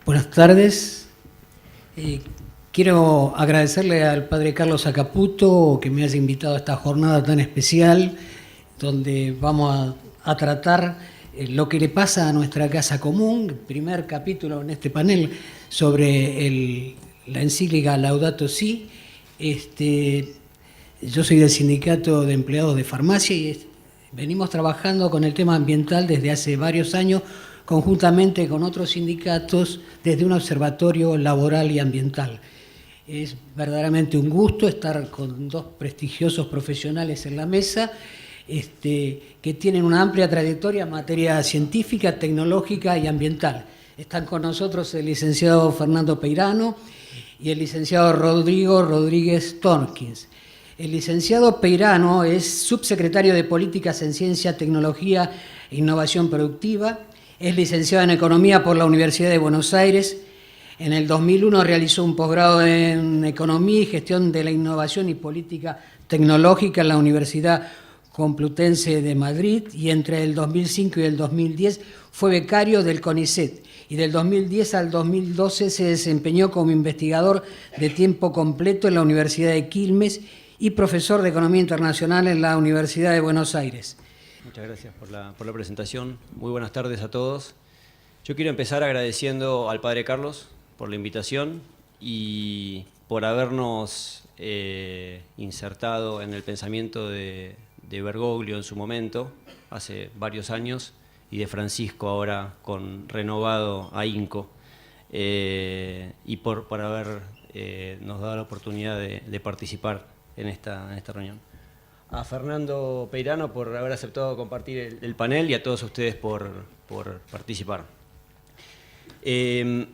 Buenas tardes. Quiero agradecerle al padre Carlos Acaputo que me haya invitado a esta jornada tan especial, donde vamos a tratar lo que le pasa a nuestra casa común, el primer capítulo en este panel sobre la encíclica Laudato Si. Yo soy del Sindicato de Empleados de Farmacia y venimos trabajando con el tema ambiental desde hace varios años, conjuntamente con otros sindicatos, desde un observatorio laboral y ambiental. Es verdaderamente un gusto estar con dos prestigiosos profesionales en la mesa, que tienen una amplia trayectoria en materia científica, tecnológica y ambiental. Están con nosotros el licenciado Fernando Peirano y el licenciado Rodrigo Rodríguez Torkins. El licenciado Peirano es subsecretario de Políticas en Ciencia, Tecnología e Innovación Productiva. Es licenciado en Economía por la Universidad de Buenos Aires. En el 2001 realizó un posgrado en Economía y Gestión de la Innovación y Política Tecnológica en la Universidad Complutense de Madrid, y entre el 2005 y el 2010 fue becario del CONICET, y del 2010 al 2012 se desempeñó como investigador de tiempo completo en la Universidad de Quilmes y profesor de Economía Internacional en la Universidad de Buenos Aires. Muchas gracias por la presentación. Muy buenas tardes a todos. Yo quiero empezar agradeciendo al padre Carlos por la invitación y por habernos insertado en el pensamiento de Bergoglio en su momento, hace varios años, y de Francisco ahora con renovado ahínco, y por haber nos dado la oportunidad de participar en esta reunión. A Fernando Peirano por haber aceptado compartir el panel y a todos ustedes por participar. El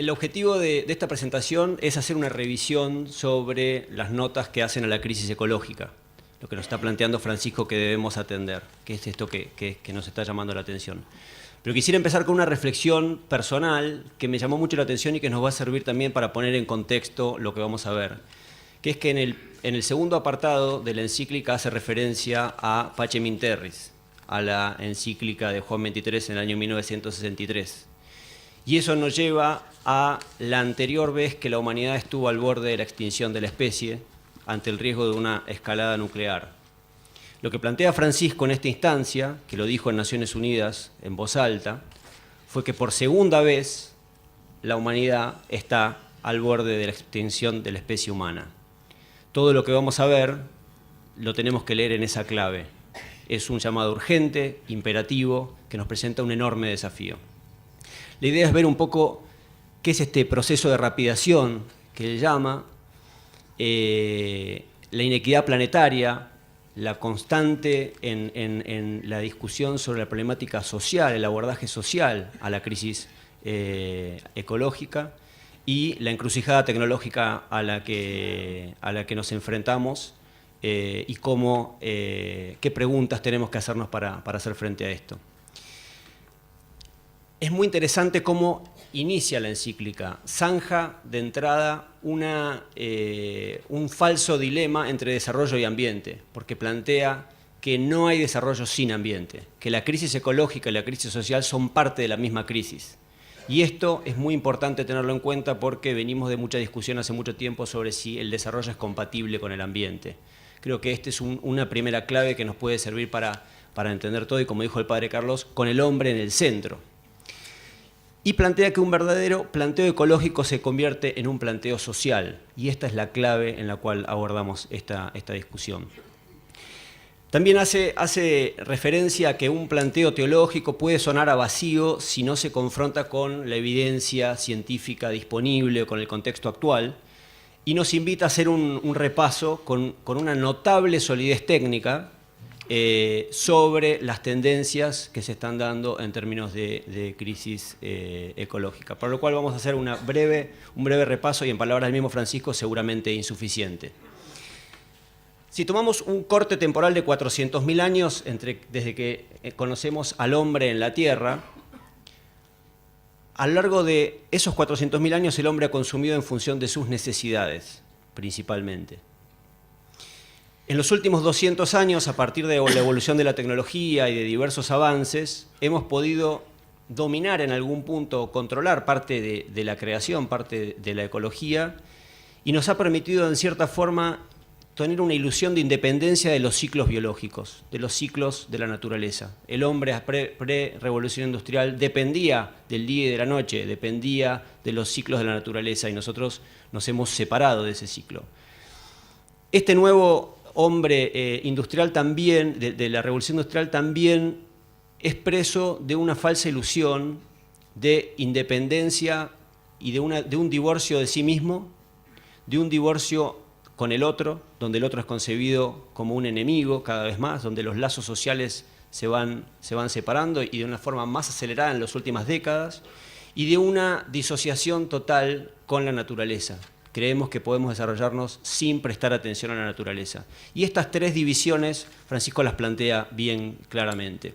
objetivo de esta presentación es hacer una revisión sobre las notas que hacen a la crisis ecológica, lo que nos está planteando Francisco que debemos atender, que es esto que nos está llamando la atención. Pero quisiera empezar con una reflexión personal que me llamó mucho la atención y que nos va a servir también para poner en contexto lo que vamos a ver, que es que en el segundo apartado de la encíclica hace referencia a Pacem in Terris, a la encíclica de Juan XXIII en el año 1963. Y eso nos lleva a la anterior vez que la humanidad estuvo al borde de la extinción de la especie ante el riesgo de una escalada nuclear. Lo que plantea Francisco en esta instancia, que lo dijo en Naciones Unidas en voz alta, fue que por segunda vez la humanidad está al borde de la extinción de la especie humana. Todo lo que vamos a ver lo tenemos que leer en esa clave. Es un llamado urgente, imperativo, que nos presenta un enorme desafío. La idea es ver un poco qué es este proceso de rapidación que él llama, la inequidad planetaria, la constante en la discusión sobre la problemática social, el abordaje social a la crisis ecológica, y la encrucijada tecnológica a la que nos enfrentamos, y qué preguntas tenemos que hacernos para hacer frente a esto. Es muy interesante cómo inicia la encíclica. Zanja de entrada un falso dilema entre desarrollo y ambiente, porque plantea que no hay desarrollo sin ambiente, que la crisis ecológica y la crisis social son parte de la misma crisis. Y esto es muy importante tenerlo en cuenta porque venimos de mucha discusión hace mucho tiempo sobre si el desarrollo es compatible con el ambiente. Creo que esta es una primera clave que nos puede servir para entender todo, y como dijo el padre Carlos, con el hombre en el centro. Y plantea que un verdadero planteo ecológico se convierte en un planteo social, y esta es la clave en la cual abordamos esta discusión. También hace referencia a que un planteo teológico puede sonar a vacío si no se confronta con la evidencia científica disponible o con el contexto actual, y nos invita a hacer un repaso con una notable solidez técnica sobre las tendencias que se están dando en términos de crisis ecológica. Por lo cual vamos a hacer un breve repaso, y en palabras del mismo Francisco, seguramente insuficiente. Si tomamos un corte temporal de 400.000 años desde que conocemos al hombre en la Tierra, a lo largo de esos 400.000 años el hombre ha consumido en función de sus necesidades, principalmente. En los últimos 200 años, a partir de la evolución de la tecnología y de diversos avances, hemos podido dominar en algún punto, controlar parte de la creación, parte de la ecología, y nos ha permitido en cierta forma tener una ilusión de independencia de los ciclos biológicos, de los ciclos de la naturaleza. El hombre pre-revolución industrial dependía del día y de la noche, dependía de los ciclos de la naturaleza, y nosotros nos hemos separado de ese ciclo. Este nuevo hombre industrial también, de la revolución industrial, también es preso de una falsa ilusión de independencia y de un divorcio de sí mismo, de un divorcio con el otro, donde el otro es concebido como un enemigo cada vez más, donde los lazos sociales se van separando y de una forma más acelerada en las últimas décadas, y de una disociación total con la naturaleza. Creemos que podemos desarrollarnos sin prestar atención a la naturaleza. Y estas tres divisiones, Francisco las plantea bien claramente.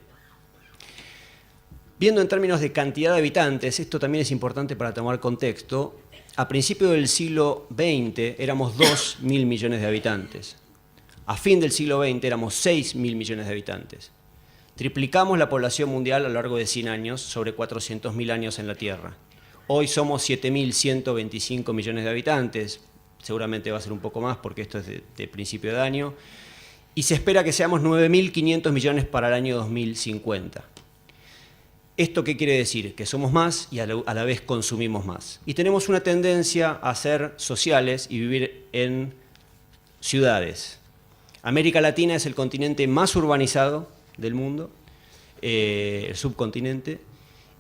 Viendo en términos de cantidad de habitantes, esto también es importante para tomar contexto, a principios del siglo XX éramos 2.000 millones de habitantes. A fin del siglo XX éramos 6.000 millones de habitantes. Triplicamos la población mundial a lo largo de 100 años, sobre 400.000 años en la Tierra. Hoy somos 7.125 millones de habitantes, seguramente va a ser un poco más porque esto es de principio de año, y se espera que seamos 9.500 millones para el año 2050. ¿Esto qué quiere decir? Que somos más y a la vez consumimos más. Y tenemos una tendencia a ser sociales y vivir en ciudades. América Latina es el continente más urbanizado del mundo, el subcontinente,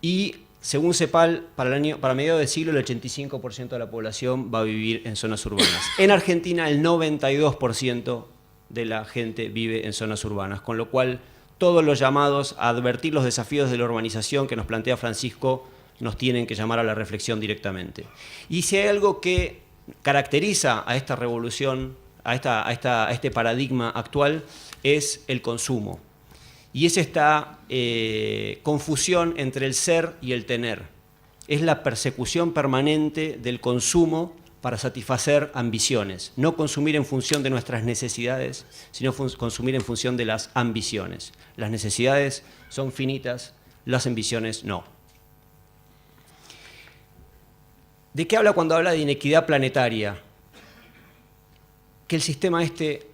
y según CEPAL, para mediados de siglo el 85% de la población va a vivir en zonas urbanas. En Argentina el 92% de la gente vive en zonas urbanas, con lo cual todos los llamados a advertir los desafíos de la urbanización que nos plantea Francisco nos tienen que llamar a la reflexión directamente. Y si hay algo que caracteriza a esta revolución, a este paradigma actual, es el consumo. Y es esta confusión entre el ser y el tener. Es la persecución permanente del consumo para satisfacer ambiciones. No consumir en función de nuestras necesidades, sino consumir en función de las ambiciones. Las necesidades son finitas, las ambiciones no. ¿De qué habla cuando habla de inequidad planetaria? Que el sistema este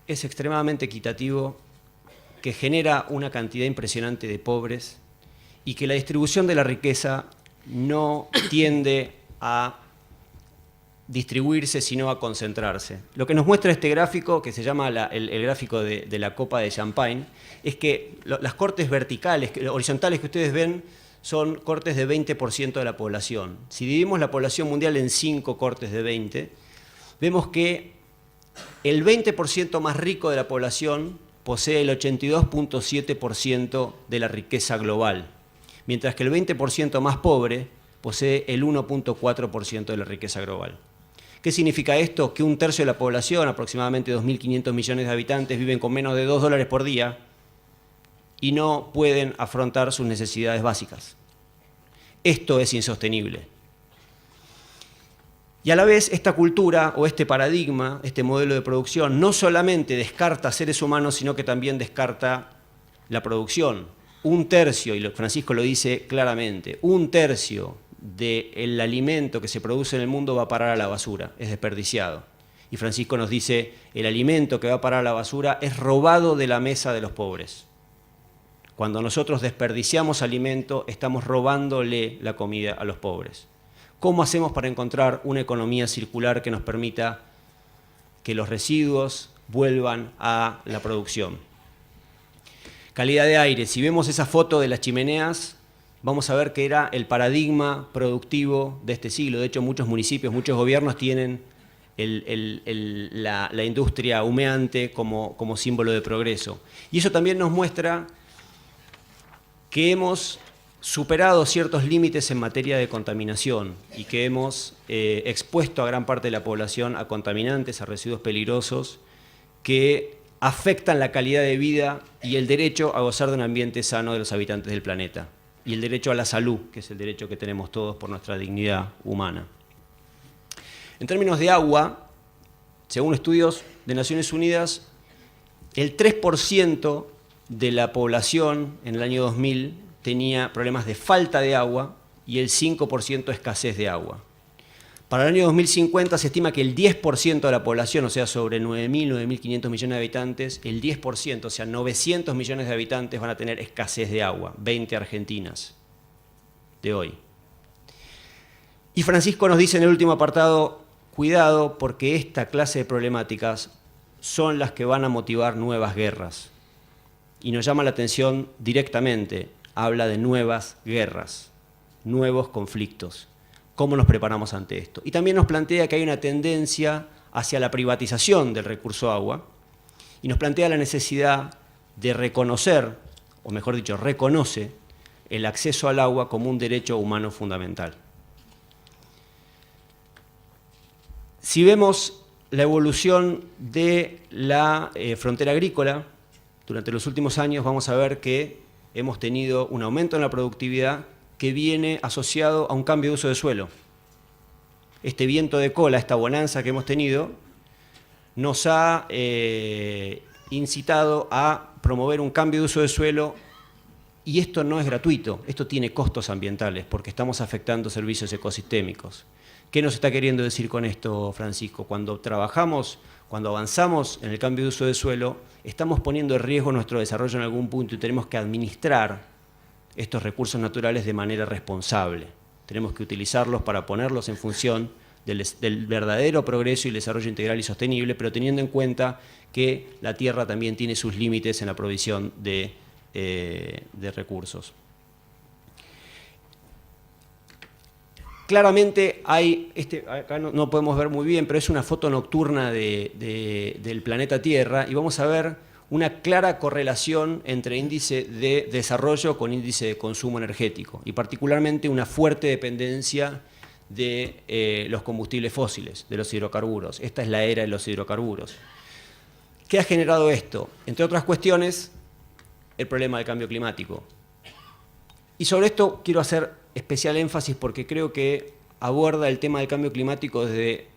es extremadamente equitativo, que genera una cantidad impresionante de pobres y que la distribución de la riqueza no tiende a distribuirse, sino a concentrarse. Lo que nos muestra este gráfico, que se llama el gráfico de la copa de champagne, es que las cortes verticales, horizontales que ustedes ven, son cortes de 20% de la población. Si dividimos la población mundial en 5 cortes de 20, vemos que el 20% más rico de la población posee el 82.7% de la riqueza global, mientras que el 20% más pobre posee el 1.4% de la riqueza global. ¿Qué significa esto? Que un tercio de la población, aproximadamente 2.500 millones de habitantes, viven con menos de $2 por día y no pueden afrontar sus necesidades básicas. Esto es insostenible. Y a la vez esta cultura o este paradigma, este modelo de producción, no solamente descarta seres humanos, sino que también descarta la producción. Un tercio, y Francisco lo dice claramente, un tercio del alimento que se produce en el mundo va a parar a la basura, es desperdiciado. Y Francisco nos dice, el alimento que va a parar a la basura es robado de la mesa de los pobres. Cuando nosotros desperdiciamos alimento, estamos robándole la comida a los pobres. ¿Cómo hacemos para encontrar una economía circular que nos permita que los residuos vuelvan a la producción? Calidad de aire. Si vemos esa foto de las chimeneas, vamos a ver que era el paradigma productivo de este siglo. De hecho, muchos municipios, muchos gobiernos tienen la industria humeante como símbolo de progreso. Y eso también nos muestra que hemos superado ciertos límites en materia de contaminación y que hemos expuesto a gran parte de la población a contaminantes, a residuos peligrosos que afectan la calidad de vida y el derecho a gozar de un ambiente sano de los habitantes del planeta. Y el derecho a la salud, que es el derecho que tenemos todos por nuestra dignidad humana. En términos de agua, según estudios de Naciones Unidas, el 3% de la población en el año 2000 tenía problemas de falta de agua y el 5% escasez de agua. Para el año 2050 se estima que el 10% de la población, o sea, sobre 9.000, 9.500 millones de habitantes, el 10%, o sea, 900 millones de habitantes van a tener escasez de agua, 20 Argentinas de hoy. Y Francisco nos dice en el último apartado, cuidado porque esta clase de problemáticas son las que van a motivar nuevas guerras. Y nos llama la atención directamente, habla de nuevas guerras, nuevos conflictos. ¿Cómo nos preparamos ante esto? Y también nos plantea que hay una tendencia hacia la privatización del recurso agua y nos plantea la necesidad de reconocer, o mejor dicho, reconoce el acceso al agua como un derecho humano fundamental. Si vemos la evolución de la frontera agrícola, durante los últimos años vamos a ver que hemos tenido un aumento en la productividad que viene asociado a un cambio de uso de suelo. Este viento de cola, esta bonanza que hemos tenido, nos ha incitado a promover un cambio de uso de suelo y esto no es gratuito, esto tiene costos ambientales porque estamos afectando servicios ecosistémicos. ¿Qué nos está queriendo decir con esto, Francisco? Cuando trabajamos, cuando avanzamos en el cambio de uso de suelo, estamos poniendo en riesgo nuestro desarrollo en algún punto y tenemos que administrar estos recursos naturales de manera responsable. Tenemos que utilizarlos para ponerlos en función del verdadero progreso y el desarrollo integral y sostenible, pero teniendo en cuenta que la tierra también tiene sus límites en la provisión de recursos. Claramente hay, acá no podemos ver muy bien, pero es una foto nocturna del planeta Tierra y vamos a ver una clara correlación entre índice de desarrollo con índice de consumo energético y particularmente una fuerte dependencia de los combustibles fósiles, de los hidrocarburos. Esta es la era de los hidrocarburos. ¿Qué ha generado esto? Entre otras cuestiones, el problema del cambio climático. Y sobre esto quiero hacer especial énfasis porque creo que aborda el tema del cambio climático de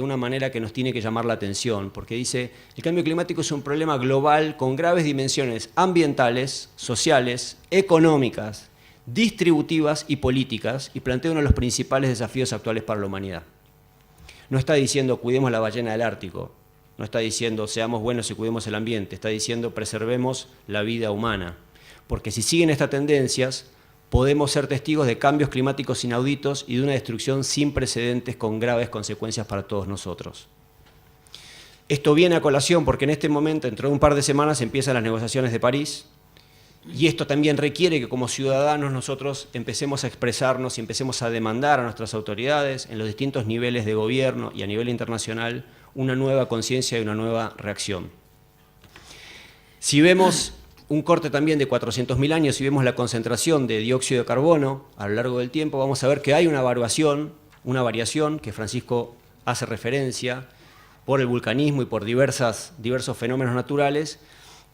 una manera que nos tiene que llamar la atención, porque dice, el cambio climático es un problema global con graves dimensiones ambientales, sociales, económicas, distributivas y políticas, y plantea uno de los principales desafíos actuales para la humanidad. No está diciendo cuidemos la ballena del Ártico, no está diciendo seamos buenos y cuidemos el ambiente, está diciendo preservemos la vida humana, porque si siguen estas tendencias, podemos ser testigos de cambios climáticos inauditos y de una destrucción sin precedentes con graves consecuencias para todos nosotros. Esto viene a colación porque en este momento, dentro de un par de semanas, empiezan las negociaciones de París y esto también requiere que como ciudadanos nosotros empecemos a expresarnos y empecemos a demandar a nuestras autoridades en los distintos niveles de gobierno y a nivel internacional una nueva conciencia y una nueva reacción. Si vemos un corte también de 400.000 años y vemos la concentración de dióxido de carbono a lo largo del tiempo, vamos a ver que hay una variación que Francisco hace referencia por el vulcanismo y por diversos fenómenos naturales,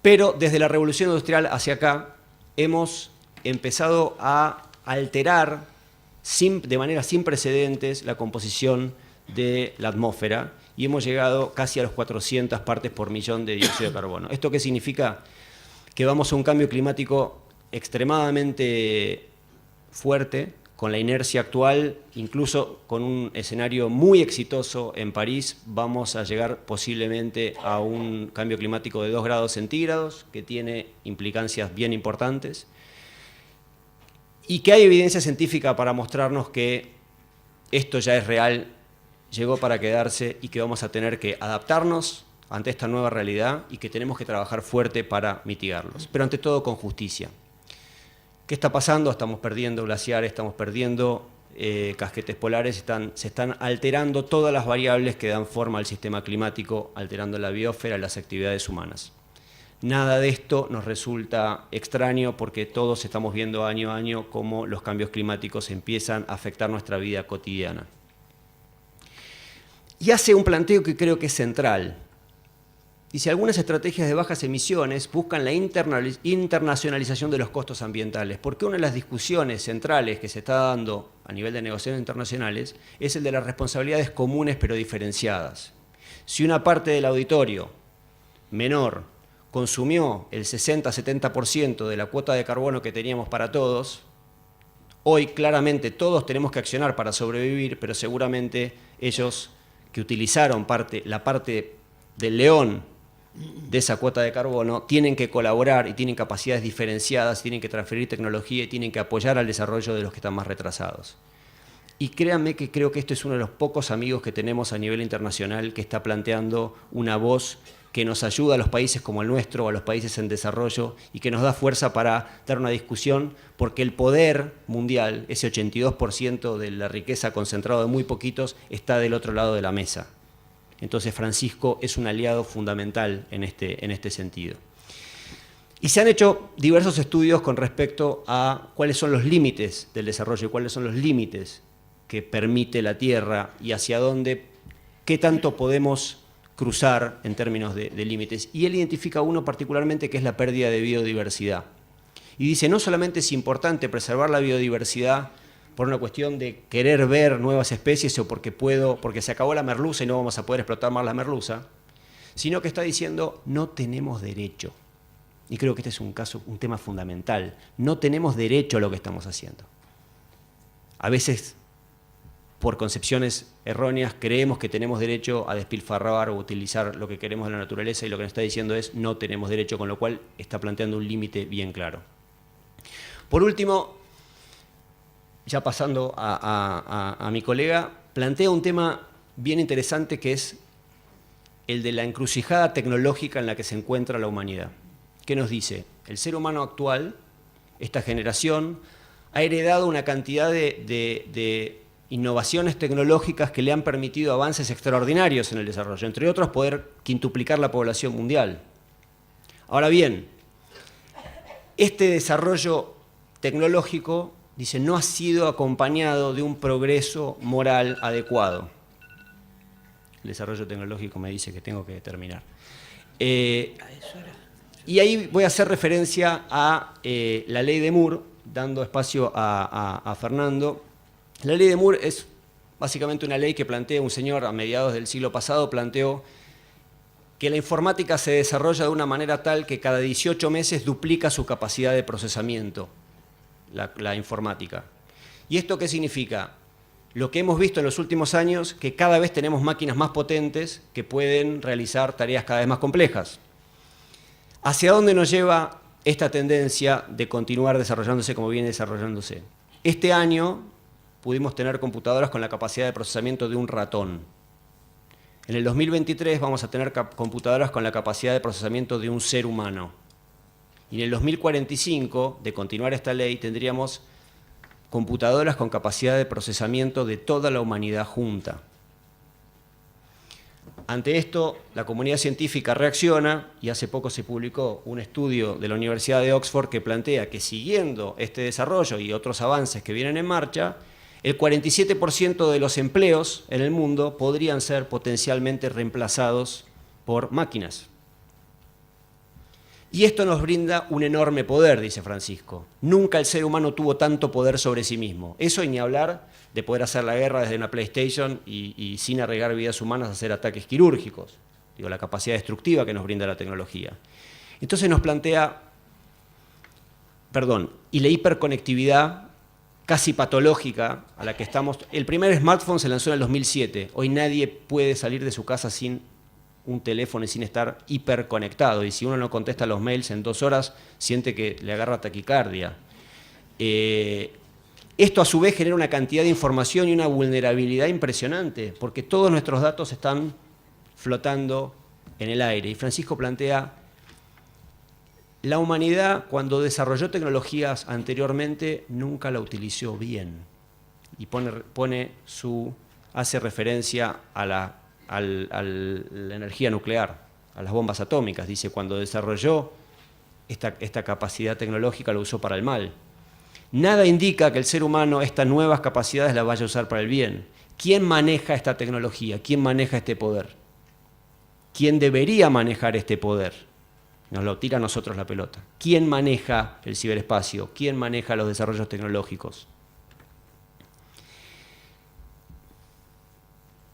pero desde la revolución industrial hacia acá hemos empezado a alterar de manera sin precedentes la composición de la atmósfera y hemos llegado casi a los 400 partes por millón de dióxido de carbono. ¿Esto qué significa? Que vamos a un cambio climático extremadamente fuerte, con la inercia actual, incluso con un escenario muy exitoso en París, vamos a llegar posiblemente a un cambio climático de 2 grados centígrados, que tiene implicancias bien importantes, y que hay evidencia científica para mostrarnos que esto ya es real, llegó para quedarse y que vamos a tener que adaptarnos ante esta nueva realidad y que tenemos que trabajar fuerte para mitigarlos, pero ante todo con justicia. ¿Qué está pasando? Estamos perdiendo glaciares, estamos perdiendo casquetes polares, se están alterando todas las variables que dan forma al sistema climático, alterando la biosfera, las actividades humanas. Nada de esto nos resulta extraño porque todos estamos viendo año a año cómo los cambios climáticos empiezan a afectar nuestra vida cotidiana. Y hace un planteo que creo que es central. Dice, algunas estrategias de bajas emisiones buscan la internacionalización de los costos ambientales, porque una de las discusiones centrales que se está dando a nivel de negociaciones internacionales es el de las responsabilidades comunes pero diferenciadas. Si una parte del auditorio menor consumió el 60-70% de la cuota de carbono que teníamos para todos, hoy claramente todos tenemos que accionar para sobrevivir, pero seguramente ellos que utilizaron la parte del león de esa cuota de carbono tienen que colaborar y tienen capacidades diferenciadas, tienen que transferir tecnología y tienen que apoyar al desarrollo de los que están más retrasados. Y créanme que creo que este es uno de los pocos amigos que tenemos a nivel internacional que está planteando una voz que nos ayuda a los países como el nuestro, a los países en desarrollo, y que nos da fuerza para dar una discusión, porque el poder mundial, ese 82% de la riqueza concentrado de muy poquitos, está del otro lado de la mesa. Entonces Francisco es un aliado fundamental en este sentido. Y se han hecho diversos estudios con respecto a cuáles son los límites del desarrollo y cuáles son los límites que permite la Tierra y hacia dónde, qué tanto podemos cruzar en términos de límites. Y él identifica uno particularmente que es la pérdida de biodiversidad. Y dice, no solamente es importante preservar la biodiversidad por una cuestión de querer ver nuevas especies o porque se acabó la merluza y no vamos a poder explotar más la merluza, sino que está diciendo, no tenemos derecho. Y creo que este es un tema fundamental. No tenemos derecho a lo que estamos haciendo. A veces, por concepciones erróneas, creemos que tenemos derecho a despilfarrar o utilizar lo que queremos de la naturaleza, y lo que nos está diciendo es no tenemos derecho, con lo cual está planteando un límite bien claro. Por último, ya pasando a mi colega, plantea un tema bien interesante que es el de la encrucijada tecnológica en la que se encuentra la humanidad. ¿Qué nos dice? El ser humano actual, esta generación, ha heredado una cantidad de innovaciones tecnológicas que le han permitido avances extraordinarios en el desarrollo, entre otros poder quintuplicar la población mundial. Ahora bien, este desarrollo tecnológico, dice, no ha sido acompañado de un progreso moral adecuado. El desarrollo tecnológico me dice que tengo que terminar. Y ahí voy a hacer referencia a la ley de Moore, dando espacio a Fernando. La ley de Moore es básicamente una ley que plantea un señor a mediados del siglo pasado, planteó que la informática se desarrolla de una manera tal que cada 18 meses duplica su capacidad de procesamiento, la informática. ¿Y esto qué significa? Lo que hemos visto en los últimos años, que cada vez tenemos máquinas más potentes que pueden realizar tareas cada vez más complejas. ¿Hacia dónde nos lleva esta tendencia de continuar desarrollándose como viene desarrollándose? Este año pudimos tener computadoras con la capacidad de procesamiento de un ratón. En el 2023 vamos a tener computadoras con la capacidad de procesamiento de un ser humano. Y en el 2045, de continuar esta ley, tendríamos computadoras con capacidad de procesamiento de toda la humanidad junta. Ante esto, la comunidad científica reacciona y hace poco se publicó un estudio de la Universidad de Oxford que plantea que siguiendo este desarrollo y otros avances que vienen en marcha, el 47% de los empleos en el mundo podrían ser potencialmente reemplazados por máquinas. Y esto nos brinda un enorme poder, dice Francisco. Nunca el ser humano tuvo tanto poder sobre sí mismo. Eso y ni hablar de poder hacer la guerra desde una PlayStation y sin arriesgar vidas humanas hacer ataques quirúrgicos. Digo, la capacidad destructiva que nos brinda la tecnología. Entonces nos plantea, y la hiperconectividad casi patológica a la que estamos. El primer smartphone se lanzó en el 2007. Hoy nadie puede salir de su casa sin un teléfono y sin estar hiperconectado. Y si uno no contesta los mails en 2 horas, siente que le agarra taquicardia. Esto a su vez genera una cantidad de información y una vulnerabilidad impresionante, porque todos nuestros datos están flotando en el aire. Y Francisco plantea, la humanidad cuando desarrolló tecnologías anteriormente nunca la utilizó bien. Y hace referencia a la energía nuclear, a las bombas atómicas. Dice, cuando desarrolló esta capacidad tecnológica lo usó para el mal. Nada indica que el ser humano estas nuevas capacidades las vaya a usar para el bien. ¿Quién maneja esta tecnología? ¿Quién maneja este poder? ¿Quién debería manejar este poder? Nos lo tira a nosotros la pelota. ¿Quién maneja el ciberespacio? ¿Quién maneja los desarrollos tecnológicos?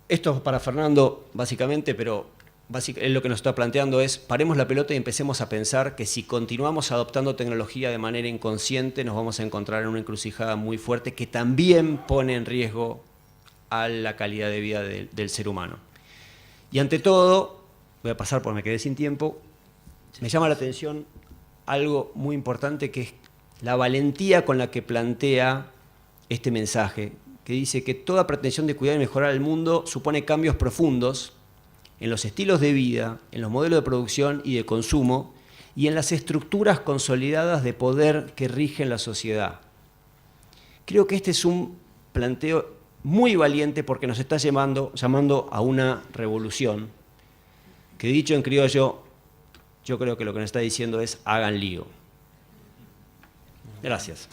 Esto es para Fernando, básicamente, pero básicamente lo que nos está planteando es paremos la pelota y empecemos a pensar que si continuamos adoptando tecnología de manera inconsciente nos vamos a encontrar en una encrucijada muy fuerte que también pone en riesgo a la calidad de vida del ser humano. Y ante todo, voy a pasar porque me quedé sin tiempo, me llama la atención algo muy importante que es la valentía con la que plantea este mensaje, que dice que toda pretensión de cuidar y mejorar el mundo supone cambios profundos en los estilos de vida, en los modelos de producción y de consumo y en las estructuras consolidadas de poder que rigen la sociedad. Creo que este es un planteo muy valiente porque nos está llamando a una revolución que, dicho en criollo, yo creo que lo que nos está diciendo es hagan lío. Gracias.